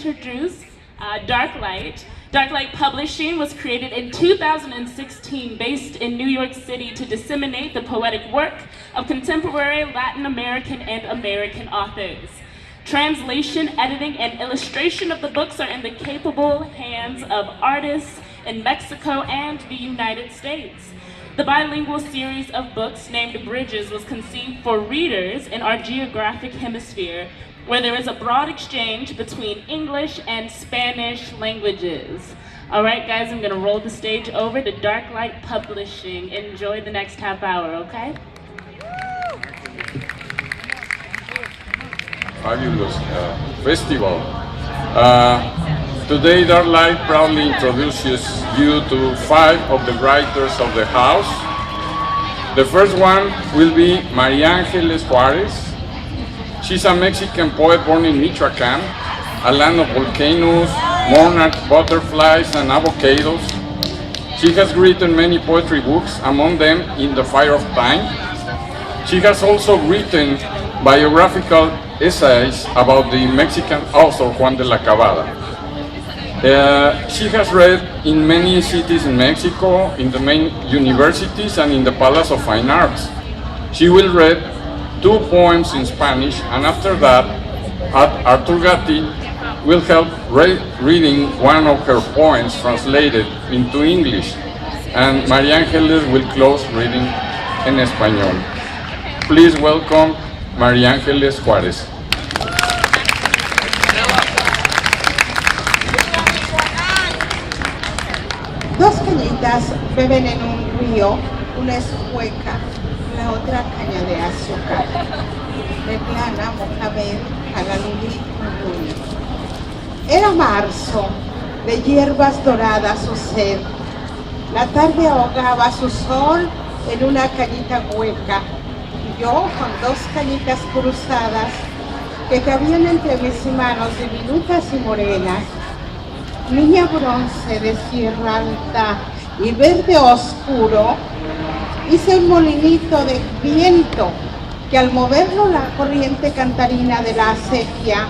introduce Darklight. Darklight Publishing was created in 2016 based in New York City to disseminate the poetic work of contemporary Latin American and American authors. Translation, editing, and illustration of the books are in the capable hands of artists in Mexico and the United States. The bilingual series of books named Bridges was conceived for readers in our geographic hemisphere, where there is a broad exchange between English and Spanish languages. All right, guys, I'm gonna roll the stage over to Darklight Publishing. Enjoy the next half hour, okay? Fabulous festival. Today, Darklight proudly introduces you to 5 of the writers of the house. The first one will be María Ángeles Juárez. She's a Mexican poet born in Michoacán, a land of volcanoes, monarch butterflies, and avocados. She has written many poetry books, among them In the Fire of Time. She has also written biographical essays about the Mexican author Juan de la Cabada. She has read in many cities in Mexico, in the main universities, and in the Palace of Fine Arts. She will read 2 poems in Spanish, and after that, Arthur Gatti will help reading one of her poems translated into English, and María Ángeles will close reading in Español. Please welcome María Ángeles Juárez. Dos cañitas beben en un río, una es hueca, la otra caña de azúcar. Reclana Mohamed Jalaluli Nooney. Era marzo, de hierbas doradas su sed. La tarde ahogaba su sol en una cañita hueca. Y yo, con 2 cañitas cruzadas que cabían entre mis manos diminutas y morenas, niña bronce de sierra alta y verde oscuro, hice un molinito de viento que al moverlo la corriente cantarina de la acequia,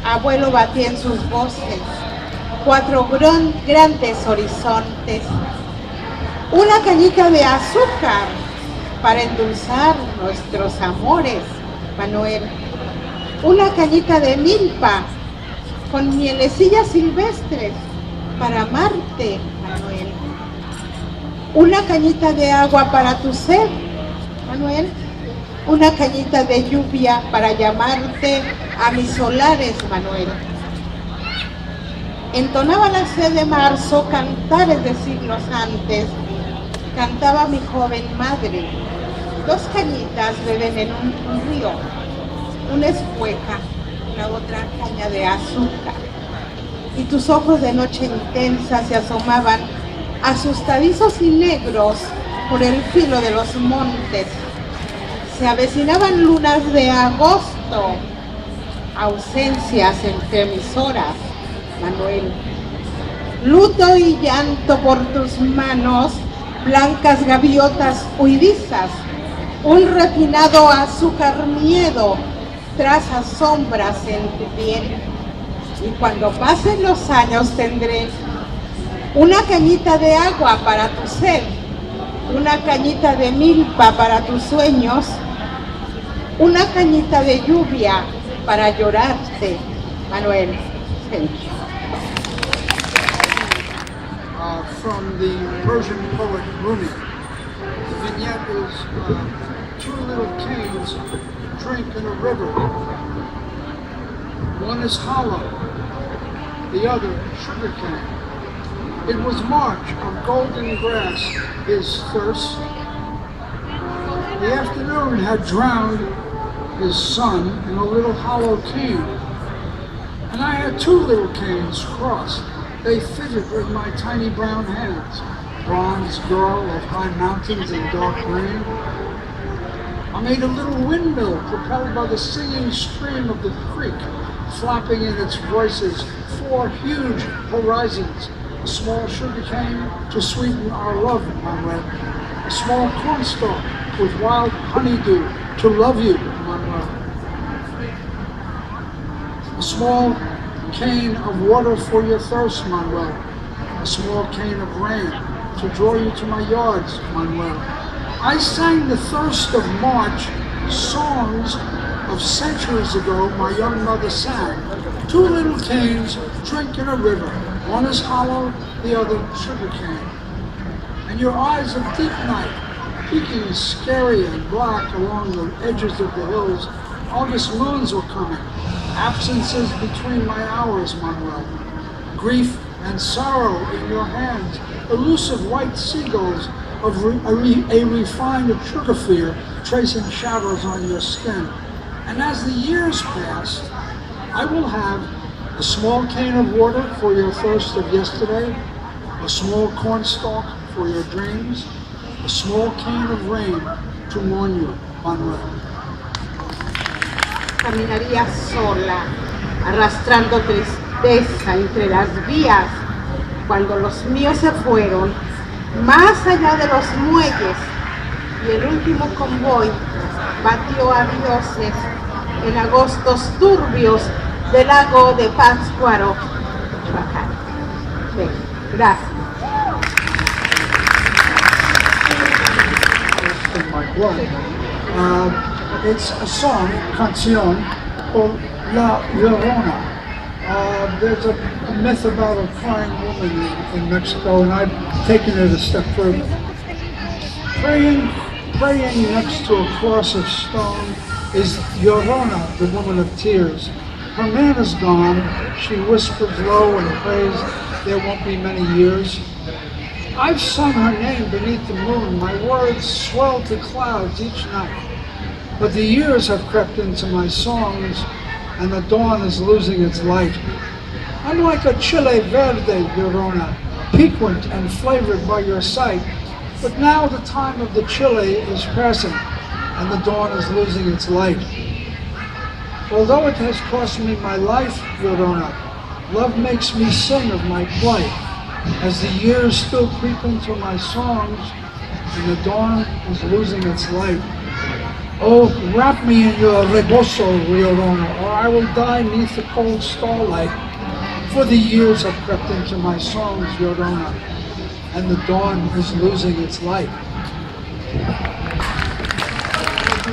abuelo batía en sus voces 4 grandes horizontes. Una cañita de azúcar para endulzar nuestros amores, Manuel. Una cañita de milpa con mielecillas silvestres para amarte, Manuel. Una cañita de agua para tu sed, Manuel. Una cañita de lluvia para llamarte a mis solares, Manuel. Entonaba la sed de marzo cantares de siglos antes. Cantaba mi joven madre. 2 cañitas beben en un río. Una es hueca, la otra caña de azúcar. Y tus ojos de noche intensa se asomaban asustadizos y negros por el filo de los montes. Se avecinaban lunas de agosto, ausencias entre mis horas, Manuel. Luto y llanto por tus manos, blancas gaviotas huidizas, un refinado azúcar miedo, traza sombras en tu piel. Y cuando pasen los años tendré una cañita de agua para tu sed, una cañita de milpa para tus sueños, una cañita de lluvia para llorarte, Manuel. Thank you. From the Persian poet Rumi. The vignette is 2 little canes drink in a river. One is hollow, the other sugar cane. It was March on golden grass, his thirst. The afternoon had drowned his sun in a little hollow cane. And I had 2 little canes crossed. They fitted with my tiny brown hands. Bronze girl of high mountains and dark rain. I made a little windmill propelled by the singing stream of the creek, flapping in its voices 4 huge horizons. A small sugar cane to sweeten our love, Manuel. A small cornstalk with wild honeydew to love you, Manuel. A small cane of water for your thirst, Manuel. A small cane of rain to draw you to my yards, Manuel. I sang the thirst of March, songs of centuries ago my young mother sang. Two little canes drink in a river. One is hollow, the other sugar cane. And your eyes of deep night, peeking scary and black along the edges of the hills. August moons were coming. Absences between my hours, Manuel. Grief and sorrow in your hands. Elusive white seagulls of a refined sugar fear tracing shadows on your skin. And as the years pass, I will have a small cane of water for your thirst of yesterday, a small cornstalk for your dreams, a small cane of rain to warn you, Manuel. Caminaría sola, arrastrando tristeza entre las vías, cuando los míos se fueron, más allá de los muelles, y el último convoy batió a dioses en agostos turbios del lago de Pátzcuaro, Michoacán. Gracias. In my blood. It's a song, canción, called La Llorona. There's a myth about a crying woman in Mexico, and I've taken it a step further. Praying next to a cross of stone is Llorona, the woman of tears. Her man is gone. She whispers low and prays there won't be many years. I've sung her name beneath the moon. My words swell to clouds each night. But the years have crept into my songs, and the dawn is losing its light. I'm like a chile verde, Llorona, piquant and flavored by your sight. But now the time of the chile is passing, and the dawn is losing its light. Although it has cost me my life, Llorona, love makes me sing of my plight, as the years still creep into my songs, and the dawn is losing its light. Oh, wrap me in your rebozo, Llorona, or I will die neath the cold starlight. For the years have crept into my songs, Llorona, and the dawn is losing its light.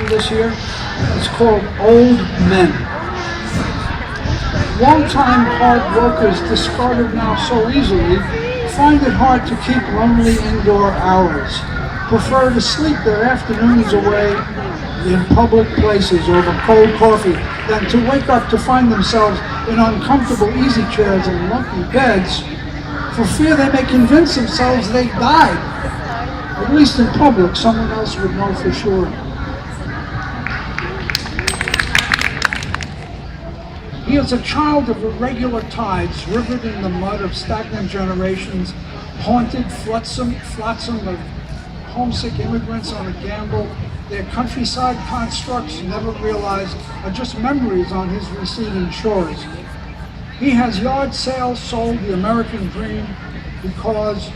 This year, it's called Old Men. Long-time hard workers, discarded now so easily, find it hard to keep lonely indoor hours. Prefer to sleep their afternoons away in public places over cold coffee than to wake up to find themselves in uncomfortable easy chairs and lumpy beds for fear they may convince themselves they died. At least in public, someone else would know for sure. He is a child of irregular tides, rivered in the mud of stagnant generations, haunted flotsam of homesick immigrants on a gamble. Their countryside constructs, never realized, are just memories on his receding shores. He has yard sales sold the American dream because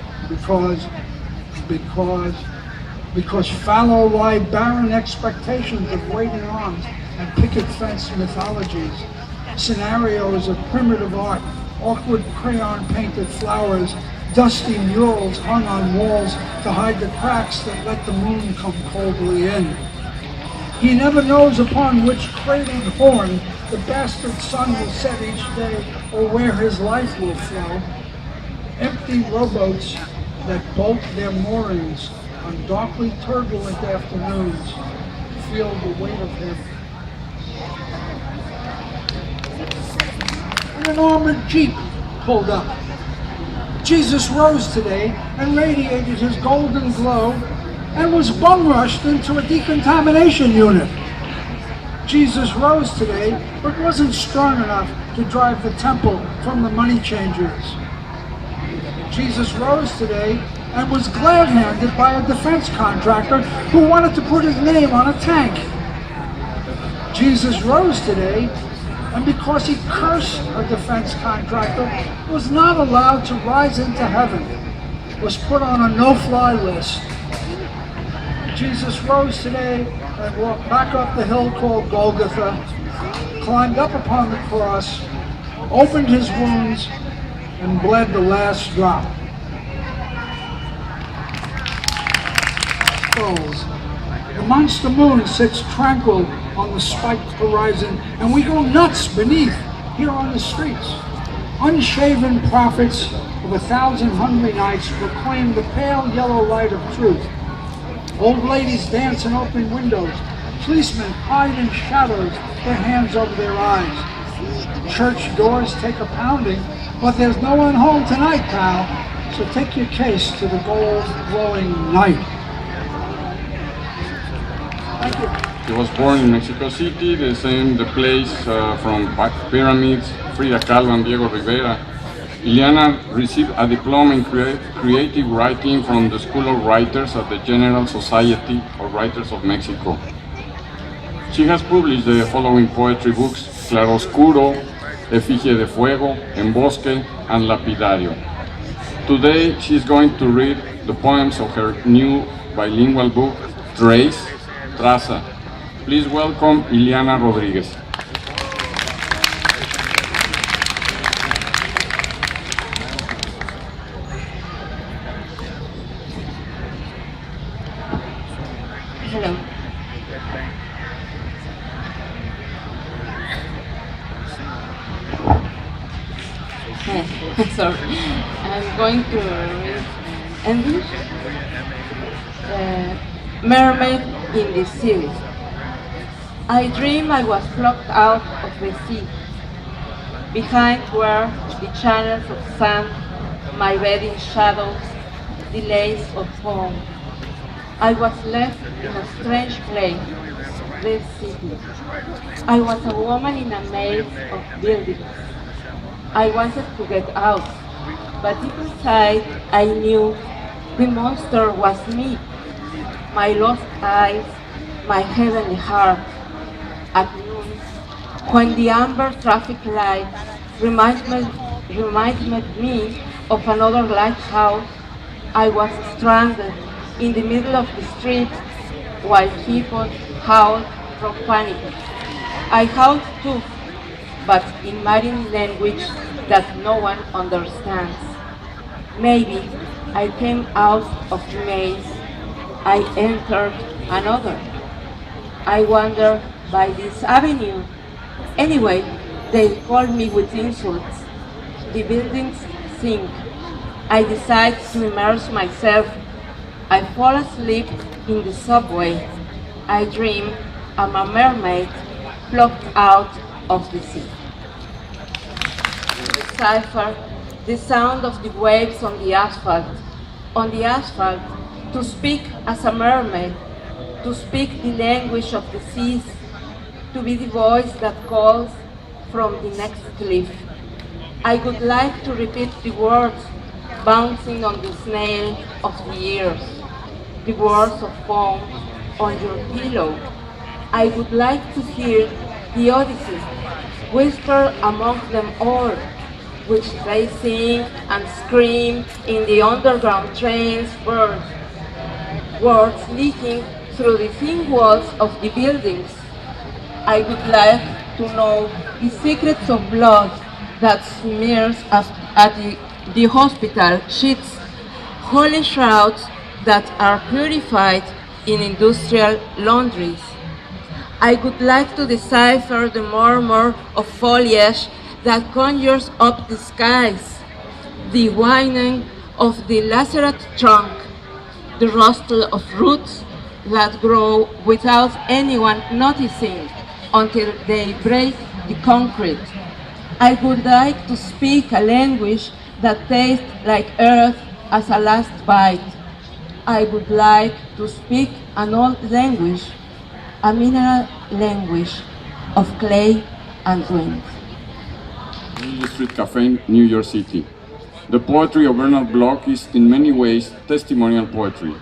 fallow lie barren expectations of waiting arms and picket fence mythologies, scenarios of primitive art, awkward crayon painted flowers, dusty murals hung on walls to hide the cracks that let the moon come coldly in. He never knows upon which cradled horn the bastard sun will set each day or where his life will flow. Empty rowboats that bolt their moorings on darkly turbulent afternoons feel the weight of him. And an armored jeep pulled up. Jesus rose today and radiated his golden glow and was bum rushed into a decontamination unit. Jesus rose today, but wasn't strong enough to drive the temple from the money changers. Jesus rose today and was glad-handed by a defense contractor who wanted to put his name on a tank. Jesus rose today, and because he cursed a defense contractor, was not allowed to rise into heaven, was put on a no-fly list. Jesus rose today and walked back up the hill called Golgotha, climbed up upon the cross, opened his wounds, and bled the last drop. Falls. The monster moon sits tranquil on the spiked horizon, and we go nuts beneath, here on the streets. Unshaven prophets of 1,000 hungry nights proclaim the pale yellow light of truth. Old ladies dance in open windows. Policemen hide in shadows, their hands over their eyes. Church doors take a pounding, but there's no one home tonight, pal. So take your case to the gold glowing night. Thank you. He was born in Mexico City, the place from pyramids, Frida Kahlo and Diego Rivera. Iliana received a diploma in creative writing from the School of Writers at the General Society of Writers of Mexico. She has published the following poetry books: Claroscuro, Efigie de Fuego, En Bosque, and Lapidario. Today she is going to read the poems of her new bilingual book, Trace, Traza. Please welcome Iliana Rodríguez. Hello. Sorry, I'm going to read English. Mermaid in the Sea. I dreamed I was plucked out of the sea. Behind were the channels of sand, my bed in shadows, the lace of foam. I was left in a strange place, this city. I was a woman in a maze of buildings. I wanted to get out, but deep inside I knew the monster was me. My lost eyes, my heavenly heart. At noon, when the amber traffic light reminded me of another lighthouse, I was stranded in the middle of the street while people howled from panic. I howled too, but in marine language that no one understands. Maybe I came out of the maze, I entered another. I wandered by this avenue. Anyway, they call me with insults. The buildings sink. I decide to immerse myself. I fall asleep in the subway. I dream I'm a mermaid plucked out of the sea. Decipher the sound of the waves on the asphalt. On the asphalt, to speak as a mermaid, to speak the language of the seas, to be the voice that calls from the next cliff. I would like to repeat the words bouncing on the snail of the years, the words of foam on your pillow. I would like to hear the Odyssey whisper among them all, which they sing and scream in the underground trains, words leaking through the thin walls of the buildings. I would like to know the secrets of blood that smears at the hospital sheets, holy shrouds that are purified in industrial laundries. I would like to decipher the murmur of foliage that conjures up the skies, the whining of the lacerate trunk, the rustle of roots that grow without anyone noticing until they break the concrete. I would like to speak a language that tastes like earth as a last bite. I would like to speak an old language, a mineral language of clay and wind. New Street Cafe, New York City. The poetry of Bernard Bloch is in many ways testimonial poetry.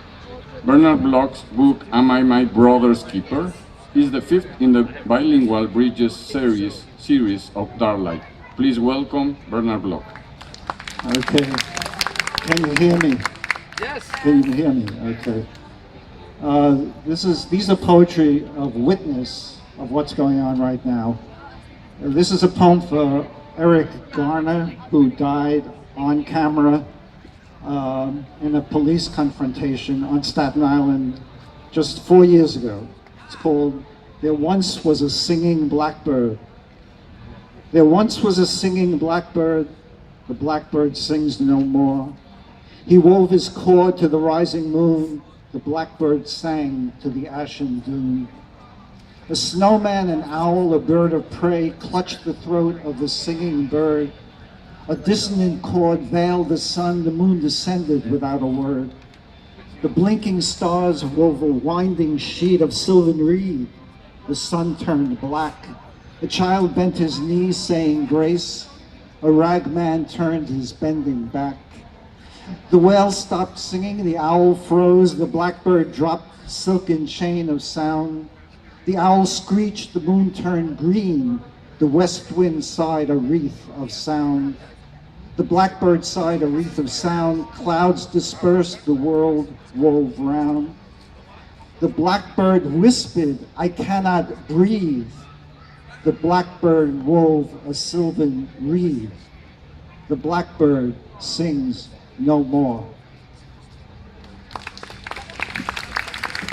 Bernard Bloch's book, Am I My Brother's Keeper? Is the fifth in the bilingual Bridges series of Darklight. Please welcome Bernard Bloch. Okay. Can you hear me? Yes. Can you hear me? Okay. These are poetry of witness of what's going on right now. This is a poem for Eric Garner, who died on camera in a police confrontation on Staten Island just 4 years ago. It's called There Once Was a Singing Blackbird. There once was a singing blackbird, the blackbird sings no more. He wove his cord to the rising moon, the blackbird sang to the ashen dune. A snowman, an owl, a bird of prey clutched the throat of the singing bird. A dissonant chord veiled the sun, the moon descended without a word. The blinking stars wove a winding sheet of sylvan reed. The sun turned black. A child bent his knees saying grace. A ragman turned his bending back. The whale stopped singing, the owl froze, the blackbird dropped silken chain of sound. The owl screeched, the moon turned green, the west wind sighed a wreath of sound. The blackbird sighed a wreath of sound, clouds dispersed, the world wove round. The blackbird whispered, I cannot breathe. The blackbird wove a sylvan reed. The blackbird sings no more.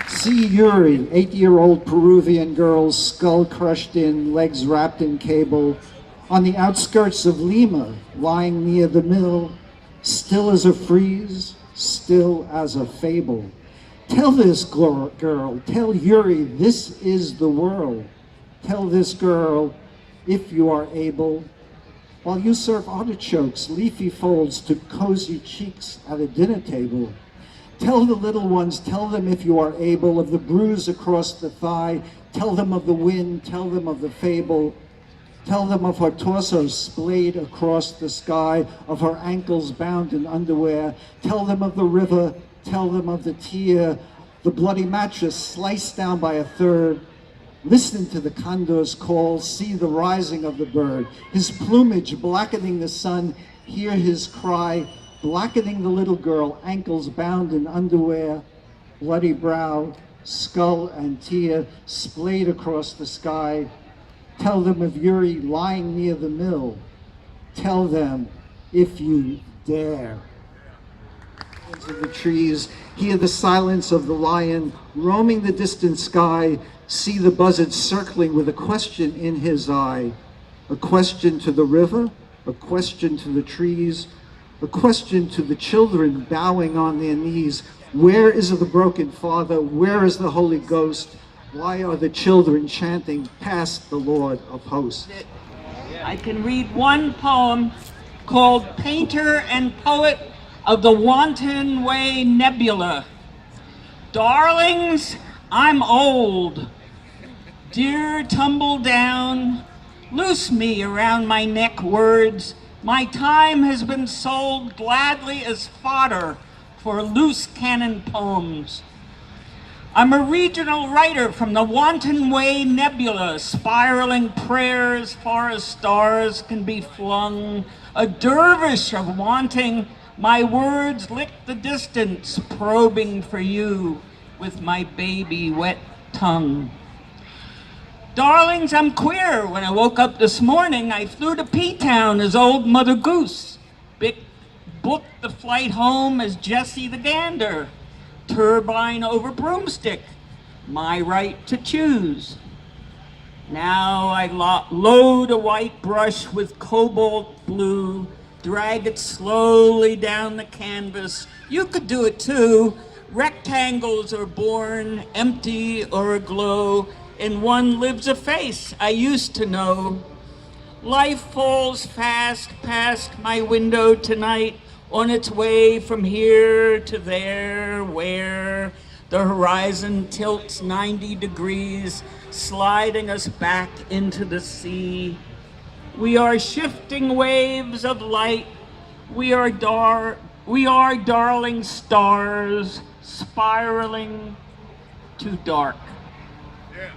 See Yuri, 8-year-old Peruvian girl, skull crushed in, legs wrapped in cable, on the outskirts of Lima, lying near the mill, still as a frieze, still as a fable. Tell this girl, tell Yuri, this is the world. Tell this girl, if you are able, while you serve artichokes, leafy folds to cozy cheeks at a dinner table. Tell the little ones, tell them if you are able, of the bruise across the thigh. Tell them of the wind, tell them of the fable. Tell them of her torso splayed across the sky, of her ankles bound in underwear. Tell them of the river, tell them of the tear, the bloody mattress sliced down by a third. Listen to the condor's call, see the rising of the bird, his plumage blackening the sun, hear his cry, blackening the little girl, ankles bound in underwear, bloody brow, skull and tear splayed across the sky. Tell them of Yuri lying near the mill. Tell them if you dare. Of the trees, hear the silence of the lion, roaming the distant sky, see the buzzard circling with a question in his eye. A question to the river, a question to the trees, a question to the children bowing on their knees. Where is the broken Father? Where is the Holy Ghost? Why are the children chanting past the Lord of hosts? I can read one poem called Painter and Poet of the Wanton Way Nebula. Darlings, I'm old. Dear tumble down, loose me around my neck words. My time has been sold gladly as fodder for loose cannon poems. I'm a regional writer from the Wanton Way Nebula, spiraling prayers far as stars can be flung. A dervish of wanting, my words lick the distance, probing for you with my baby wet tongue. Darlings, I'm queer. When I woke up this morning, I flew to P-Town as old Mother Goose. Booked the flight home as Jessie the Gander. Turbine over broomstick, my right to choose. Now I load a white brush with cobalt blue, drag it slowly down the canvas. You could do it too. Rectangles are born, empty or aglow. In one lives a face I used to know. Life falls fast past my window tonight, on its way from here to there, where the horizon tilts 90 degrees, sliding us back into the sea. We are shifting waves of light. We are darling stars, spiraling to dark. Yeah.